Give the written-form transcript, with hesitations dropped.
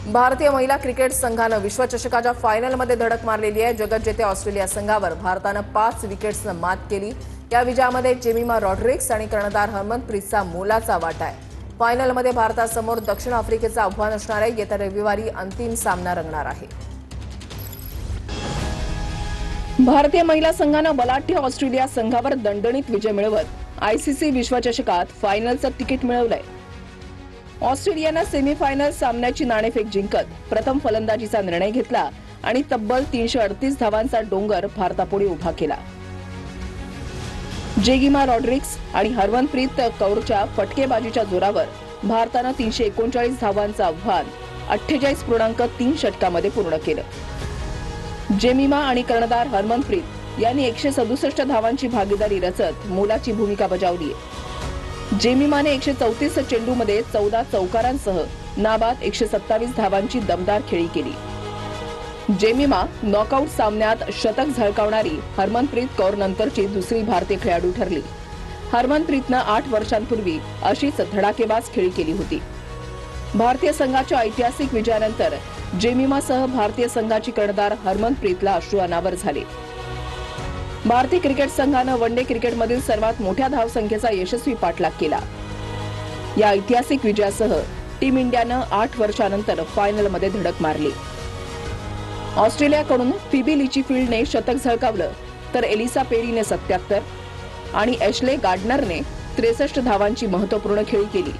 भारतीय महिला क्रिकेट संघानं विश्वचषकाच्या फायनलमध्ये धडक मारलेली आहे। जगज्जेते ऑस्ट्रेलिया संघावर भारतानं 5 विकेट्सनं मात केली। या विजयामध्ये जेमिमा रॉड्रिक्स आणि कर्णधार हरमनप्रीतचा मोलाचा वाटा आहे। फायनलमध्ये भारतासमोर दक्षिण आफ्रिकेचं आव्हान असणार आहे। येत्या रविवारी अंतिम सामना रंगणार आहे। भारतीय महिला संघानं बलाढ्य ऑस्ट्रेलिया संघावर दणदणीत विजय मिळवत आयसीसी विश्वचषकात फायनलचं तिकीट मिळवलंय। ऑस्ट्रेलियानं सेमीफायनल सामन्याची नाणेफेक जिंकत प्रथम फलंदाजीचा निर्णय घेतला आणि तब्बल 338 धावांचा डोंगर भारतापुढे उभा केला। जेमिमा रॉड्रिक्स आणि हरमनप्रीत कौरच्या फटकेबाजीच्या जोरावर भारतानं 339 धावांचं आव्हान 48.3 षटकामध्ये पूर्ण केलं। जेमिमा आणि कर्णधार हरमनप्रीत यांनी 167 धावांची भागीदारी रचत मोलाची भूमिका बजावली आहे। जेमिमाने 134 चेंडूमध्ये 14 चौकारांसह नाबाद 127 धावांची दमदार खेळी केली। जेमिमा नॉकआउट सामन्यात शतक झळकावणारी हरमनप्रीत कौर नंतरची दुसरी भारतीय खेळाडू ठरली। हरमनप्रीतनं 8 वर्षांपूर्वी अशीच धडाकेबाज खेळी केली होती। भारतीय संघाच्या ऐतिहासिक विजयानंतर जेमिमासह भारतीय संघाची कर्णधार हरमनप्रीतला अश्रू अनावर झाले। भारतीय क्रिकेट संघानं वनडे क्रिकेटमधील सर्वात मोठ्या धावसंख्येचा यशस्वी पाठलाग केला। या ऐतिहासिक विजयासह टीम इंडियानं 8 वर्षांनंतर फायनलमध्ये धडक मारली। ऑस्ट्रेलियाकडून फिबी लिचीफील्डने शतक झळकावलं तर एलिसा पेरीने 77 आणि ॲशले गार्डनरने 63 धावांची महत्त्वपूर्ण खेळी केली।